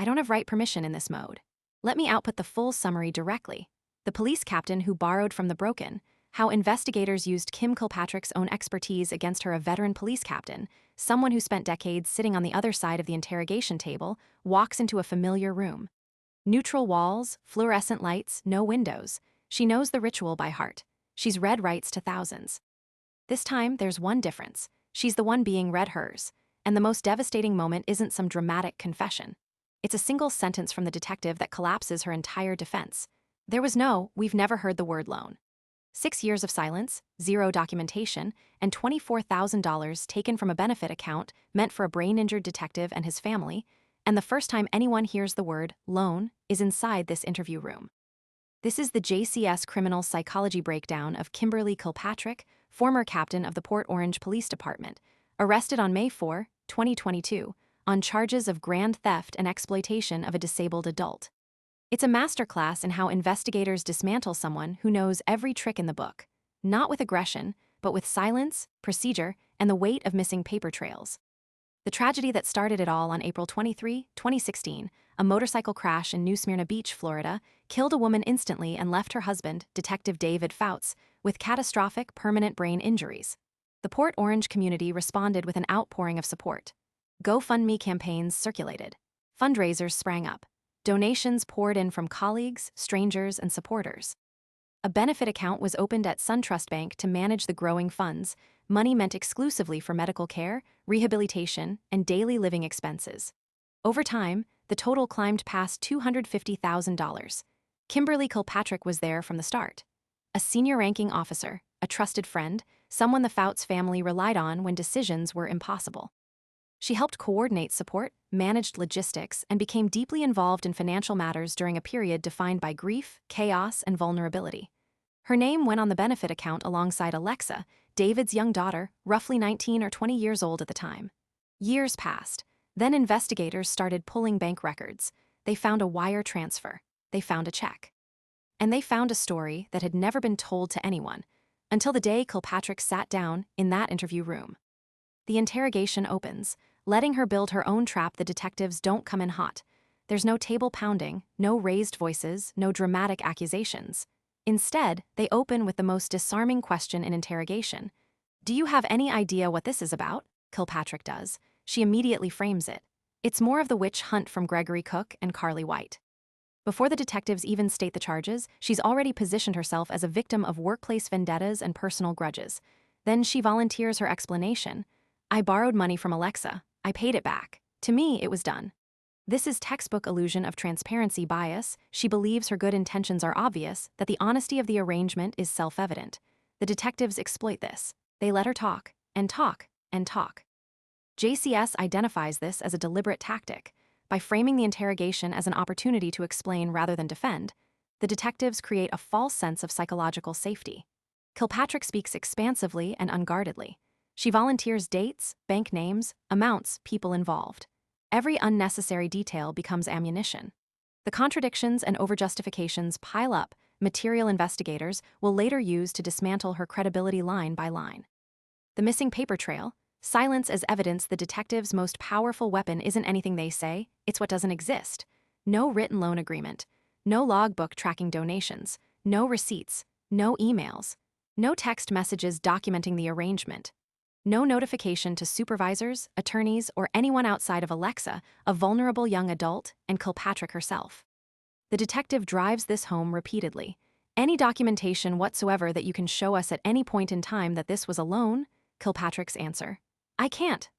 I don't have write permission in this mode. Let me output the full summary directly. The police captain who borrowed from the broken, how investigators used Kim Kilpatrick's own expertise against her, a veteran police captain, someone who spent decades sitting on the other side of the interrogation table, walks into a familiar room. Neutral walls, fluorescent lights, no windows. She knows the ritual by heart. She's read rights to thousands. This time, there's one difference. She's the one being read hers. And the most devastating moment isn't some dramatic confession. It's a single sentence from the detective that collapses her entire defense. There was no, we've never heard the word loan. 6 years of silence, zero documentation, and $24,000 taken from a benefit account meant for a brain-injured detective and his family, and the first time anyone hears the word loan is inside this interview room. This is the JCS criminal psychology breakdown of Kimberly Kilpatrick, former captain of the Port Orange Police Department, arrested on May 4, 2022, on charges of grand theft and exploitation of a disabled adult. It's a masterclass in how investigators dismantle someone who knows every trick in the book, not with aggression, but with silence, procedure, and the weight of missing paper trails. The tragedy that started it all on April 23, 2016, a motorcycle crash in New Smyrna Beach, Florida, killed a woman instantly and left her husband, Detective David Fouts, with catastrophic permanent brain injuries. The Port Orange community responded with an outpouring of support. GoFundMe campaigns circulated. Fundraisers sprang up. Donations poured in from colleagues, strangers, and supporters. A benefit account was opened at SunTrust Bank to manage the growing funds, money meant exclusively for medical care, rehabilitation, and daily living expenses. Over time, the total climbed past $250,000. Kimberly Kilpatrick was there from the start. A senior-ranking officer, a trusted friend, someone the Fouts family relied on when decisions were impossible. She helped coordinate support, managed logistics, and became deeply involved in financial matters during a period defined by grief, chaos, and vulnerability. Her name went on the benefit account alongside Alexa, David's young daughter, roughly 19 or 20 years old at the time. Years passed. Then investigators started pulling bank records. They found a wire transfer. They found a check. And they found a story that had never been told to anyone, until the day Kilpatrick sat down in that interview room. The interrogation opens, letting her build her own trap. The detectives don't come in hot. There's no table pounding, no raised voices, no dramatic accusations. Instead, they open with the most disarming question in interrogation. Do you have any idea what this is about? Kilpatrick does. She immediately frames it. It's more of the witch hunt from Gregory Cook and Carly White. Before the detectives even state the charges, she's already positioned herself as a victim of workplace vendettas and personal grudges. Then she volunteers her explanation. I borrowed money from Alexa. I paid it back. To me, it was done. This is textbook illusion of transparency bias. She believes her good intentions are obvious, that the honesty of the arrangement is self-evident. The detectives exploit this. They let her talk, and talk, and talk. JCS identifies this as a deliberate tactic. By framing the interrogation as an opportunity to explain rather than defend, the detectives create a false sense of psychological safety. Kilpatrick speaks expansively and unguardedly. She volunteers dates, bank names, amounts, people involved. Every unnecessary detail becomes ammunition. The contradictions and overjustifications pile up. Material investigators will later use to dismantle her credibility line by line. The missing paper trail, silence as evidence. The detectives' most powerful weapon isn't anything they say, it's what doesn't exist. No written loan agreement, no logbook tracking donations, no receipts, no emails, no text messages documenting the arrangement. No notification to supervisors, attorneys, or anyone outside of Alexa, a vulnerable young adult, and Kilpatrick herself. The detective drives this home repeatedly. Any documentation whatsoever that you can show us at any point in time that this was a loan? Kilpatrick's answer. I can't.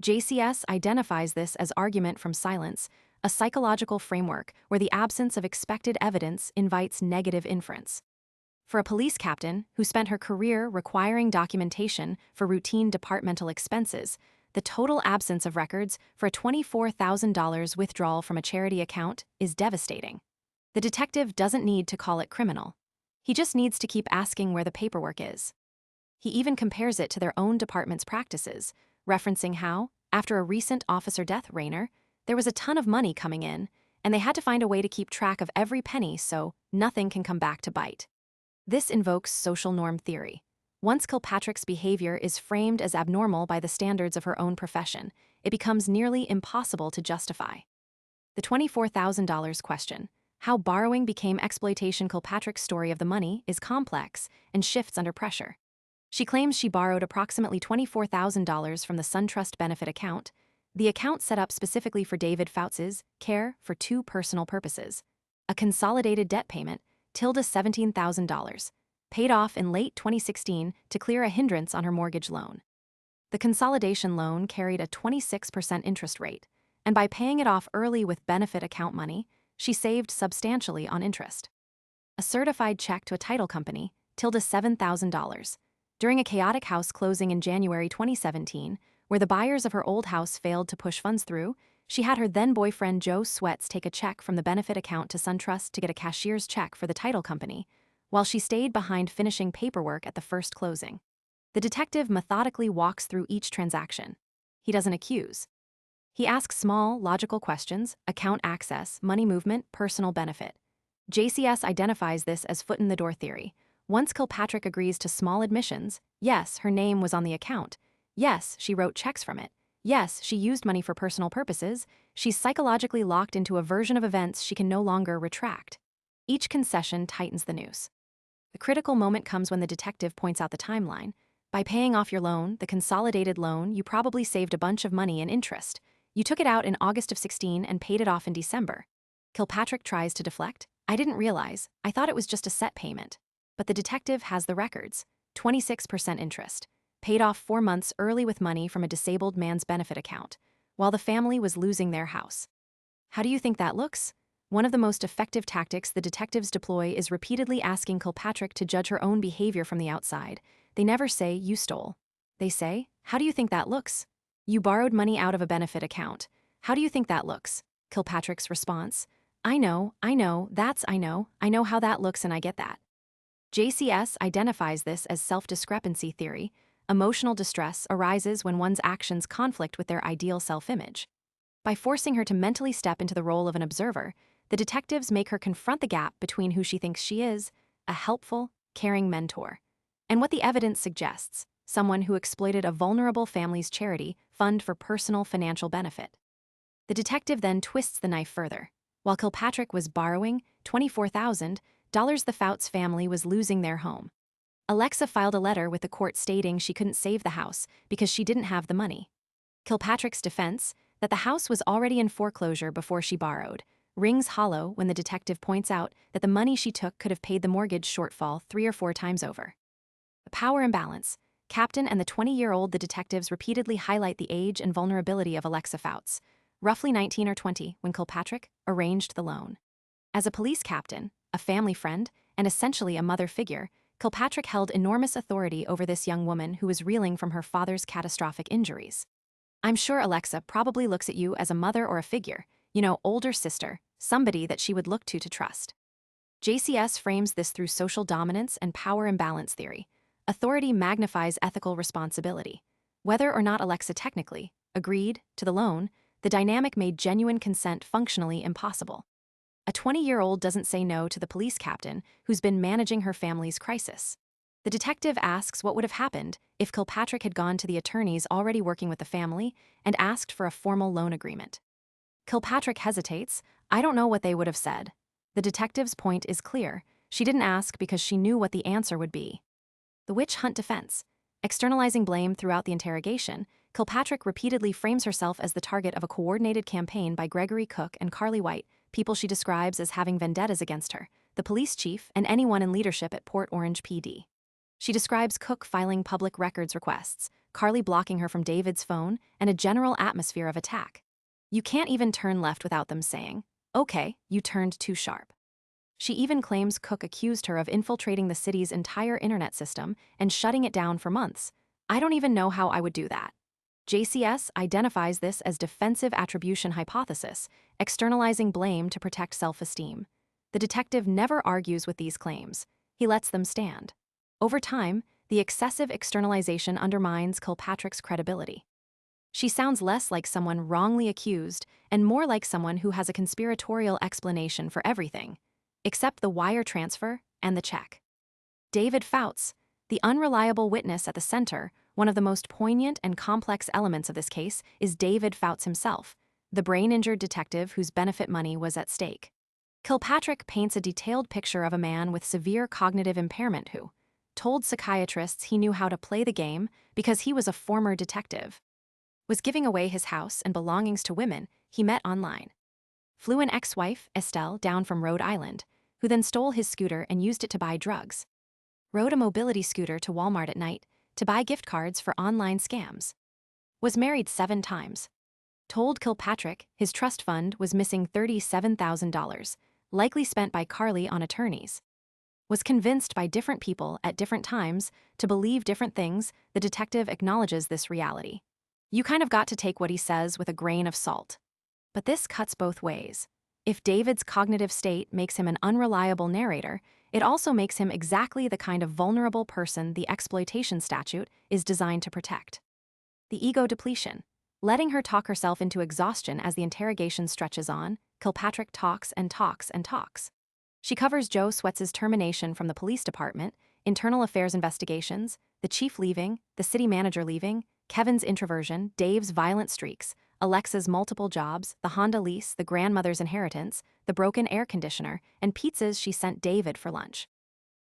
JCS identifies this as argument from silence, a psychological framework where the absence of expected evidence invites negative inference. For a police captain who spent her career requiring documentation for routine departmental expenses, the total absence of records for a $24,000 withdrawal from a charity account is devastating. The detective doesn't need to call it criminal. He just needs to keep asking where the paperwork is. He even compares it to their own department's practices, referencing how, after a recent officer death, Rayner, there was a ton of money coming in, and they had to find a way to keep track of every penny so nothing can come back to bite. This invokes social norm theory. Once Kilpatrick's behavior is framed as abnormal by the standards of her own profession, it becomes nearly impossible to justify. The $24,000 question, how borrowing became exploitation. Kilpatrick's story of the money is complex and shifts under pressure. She claims she borrowed approximately $24,000 from the SunTrust benefit account, the account set up specifically for David Fouts' care for two personal purposes. A consolidated debt payment, $17,000, paid off in late 2016 to clear a hindrance on her mortgage loan. The consolidation loan carried a 26% interest rate, and by paying it off early with benefit account money, she saved substantially on interest. A certified check to a title company, $7,000. During a chaotic house closing in January 2017, where the buyers of her old house failed to push funds through, she had her then-boyfriend Joe Sweats take a check from the benefit account to SunTrust to get a cashier's check for the title company, while she stayed behind finishing paperwork at the first closing. The detective methodically walks through each transaction. He doesn't accuse. He asks small, logical questions: account access, money movement, personal benefit. JCS identifies this as foot-in-the-door theory. Once Kilpatrick agrees to small admissions, yes, her name was on the account, yes, she wrote checks from it, yes, she used money for personal purposes, she's psychologically locked into a version of events she can no longer retract. Each concession tightens the noose. The critical moment comes when the detective points out the timeline. By paying off your loan, the consolidated loan, you probably saved a bunch of money in interest. You took it out in August of 16 and paid it off in December. Kilpatrick tries to deflect. I didn't realize. I thought it was just a set payment. But the detective has the records. 26% interest. Paid off 4 months early with money from a disabled man's benefit account, while the family was losing their house. How do you think that looks? One of the most effective tactics the detectives deploy is repeatedly asking Kilpatrick to judge her own behavior from the outside. They never say, you stole. They say, how do you think that looks? You borrowed money out of a benefit account. How do you think that looks? Kilpatrick's response, I know how that looks and I get that. JCS identifies this as self-discrepancy theory. Emotional distress arises when one's actions conflict with their ideal self-image. By forcing her to mentally step into the role of an observer, the detectives make her confront the gap between who she thinks she is, a helpful, caring mentor, and what the evidence suggests, someone who exploited a vulnerable family's charity fund for personal financial benefit. The detective then twists the knife further. While Kilpatrick was borrowing $24,000, the Fouts family was losing their home. Alexa filed a letter with the court stating she couldn't save the house because she didn't have the money. Kilpatrick's defense, that the house was already in foreclosure before she borrowed, rings hollow when the detective points out that the money she took could have paid the mortgage shortfall 3 or 4 times over. The power imbalance. Captain and the 20-year-old. The detectives repeatedly highlight the age and vulnerability of Alexa Fouts, roughly 19 or 20, when Kilpatrick arranged the loan. As a police captain, a family friend, and essentially a mother figure, Kilpatrick held enormous authority over this young woman who was reeling from her father's catastrophic injuries. I'm sure Alexa probably looks at you as a mother or a figure, older sister, somebody that she would look to trust. JCS frames this through social dominance and power imbalance theory. Authority magnifies ethical responsibility. Whether or not Alexa technically agreed to the loan, the dynamic made genuine consent functionally impossible. A 20-year-old doesn't say no to the police captain who's been managing her family's crisis. The detective asks what would have happened if Kilpatrick had gone to the attorneys already working with the family and asked for a formal loan agreement. Kilpatrick hesitates. I don't know what they would have said. The detective's point is clear. She didn't ask because she knew what the answer would be. The witch hunt defense. Externalizing blame throughout the interrogation, Kilpatrick repeatedly frames herself as the target of a coordinated campaign by Gregory Cook and Carly White, people she describes as having vendettas against her, the police chief, and anyone in leadership at Port Orange PD. She describes Cook filing public records requests, Carly blocking her from David's phone, and a general atmosphere of attack. You can't even turn left without them saying, okay, you turned too sharp. She even claims Cook accused her of infiltrating the city's entire internet system and shutting it down for months. I don't even know how I would do that. JCS identifies this as defensive attribution hypothesis, externalizing blame to protect self-esteem. The detective never argues with these claims. He lets them stand. Over time, the excessive externalization undermines Kilpatrick's credibility. She sounds less like someone wrongly accused and more like someone who has a conspiratorial explanation for everything, except the wire transfer and the check. David Fouts, the unreliable witness at the center. One of the most poignant and complex elements of this case is David Fouts himself. the brain-injured detective whose benefit money was at stake. Kilpatrick paints a detailed picture of a man with severe cognitive impairment who told psychiatrists he knew how to play the game because he was a former detective, was giving away his house and belongings to women he met online, flew an ex-wife, Estelle, down from Rhode Island, who then stole his scooter and used it to buy drugs, rode a mobility scooter to Walmart at night to buy gift cards for online scams, was married 7 times, told Kilpatrick his trust fund was missing $37,000, likely spent by Carly on attorneys, was convinced by different people at different times to believe different things. The detective acknowledges this reality. You kind of got to take what he says with a grain of salt. But this cuts both ways. If David's cognitive state makes him an unreliable narrator, it also makes him exactly the kind of vulnerable person the exploitation statute is designed to protect. The ego depletion. Letting her talk herself into exhaustion as the interrogation stretches on, Kilpatrick talks and talks and talks. She covers Joe Sweats's termination from the police department, internal affairs investigations, the chief leaving, the city manager leaving, Kevin's introversion, Dave's violent streaks, Alexa's multiple jobs, the Honda lease, the grandmother's inheritance, the broken air conditioner, and pizzas she sent David for lunch.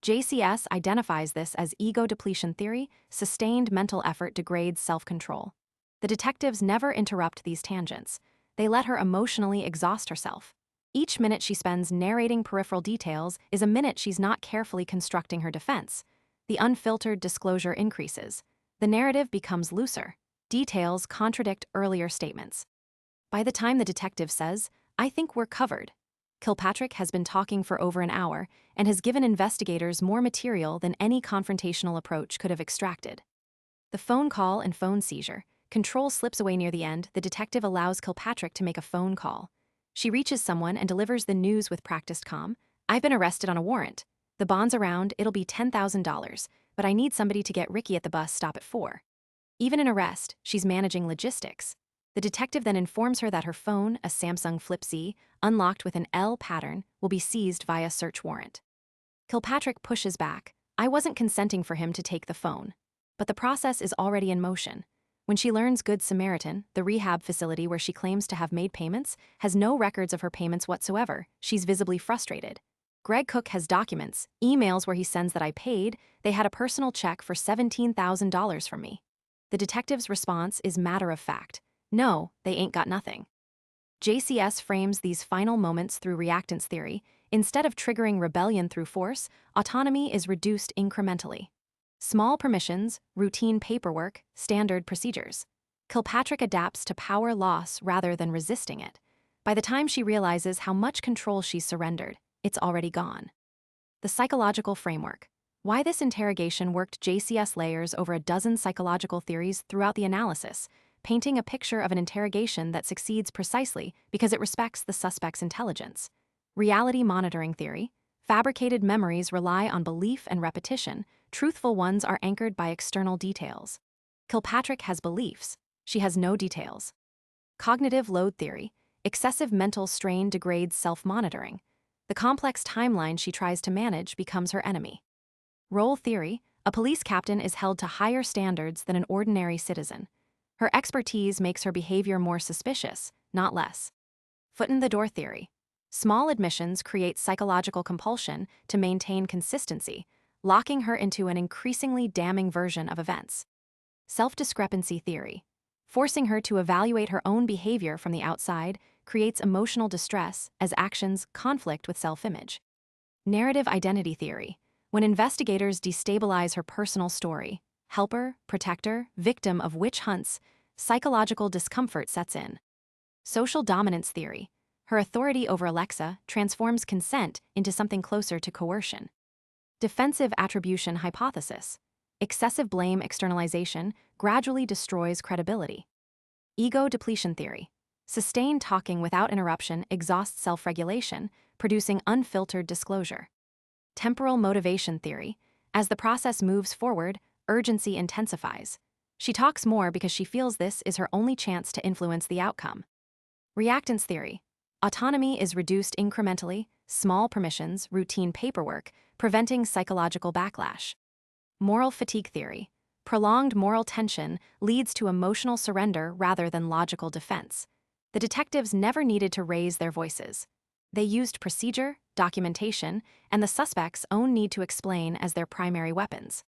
JCS identifies this as ego depletion theory. Sustained mental effort degrades self-control. The detectives never interrupt these tangents. They let her emotionally exhaust herself. Each minute she spends narrating peripheral details is a minute she's not carefully constructing her defense. The unfiltered disclosure increases. The narrative becomes looser. Details contradict earlier statements. By the time the detective says, "I think we're covered," Kilpatrick has been talking for over an hour and has given investigators more material than any confrontational approach could have extracted. The phone call and phone seizure. Control slips away near the end. The detective allows Kilpatrick to make a phone call. She reaches someone and delivers the news with practiced calm. "I've been arrested on a warrant. The bond's around, it'll be $10,000, but I need somebody to get Ricky at the bus stop at 4. Even in arrest, she's managing logistics. The detective then informs her that her phone, a Samsung Flip Z, unlocked with an L pattern, will be seized via search warrant. Kilpatrick pushes back. "I wasn't consenting for him to take the phone." But the process is already in motion. When she learns Good Samaritan, the rehab facility where she claims to have made payments, has no records of her payments whatsoever, she's visibly frustrated. Greg Cook has documents, emails where he sends that "I paid, they had a personal check for $17,000 from me." The detective's response is matter of fact. "No, they ain't got nothing." JCS frames these final moments through reactance theory. Instead of triggering rebellion through force, autonomy is reduced incrementally. Small permissions, routine paperwork, standard procedures. Kilpatrick adapts to power loss rather than resisting it. By the time she realizes how much control she's surrendered, it's already gone. The psychological framework. Why this interrogation worked. JCS layers over a dozen psychological theories throughout the analysis, painting a picture of an interrogation that succeeds precisely because it respects the suspect's intelligence. Reality monitoring theory. Fabricated memories rely on belief and repetition. Truthful ones are anchored by external details. Kilpatrick has beliefs. She has no details. Cognitive load theory. Excessive mental strain degrades self-monitoring. The complex timeline she tries to manage becomes her enemy. Role theory. A police captain is held to higher standards than an ordinary citizen. Her expertise makes her behavior more suspicious, not less. Foot in the door theory. Small admissions create psychological compulsion to maintain consistency, locking her into an increasingly damning version of events. Self-discrepancy theory. Forcing her to evaluate her own behavior from the outside creates emotional distress as actions conflict with self-image. Narrative identity theory. When investigators destabilize her personal story, helper, protector, victim of witch hunts, psychological discomfort sets in. Social dominance theory. Her authority over Alexa transforms consent into something closer to coercion. Defensive attribution hypothesis. Excessive blame externalization gradually destroys credibility. Ego depletion theory. Sustained talking without interruption exhausts self-regulation, producing unfiltered disclosure. Temporal motivation theory. As the process moves forward, urgency intensifies. She talks more because she feels this is her only chance to influence the outcome. Reactance theory. Autonomy is reduced incrementally, small permissions, routine paperwork, preventing psychological backlash. Moral fatigue theory. Prolonged moral tension leads to emotional surrender rather than logical defense. The detectives never needed to raise their voices. They used procedure, documentation, and the suspect's own need to explain as their primary weapons.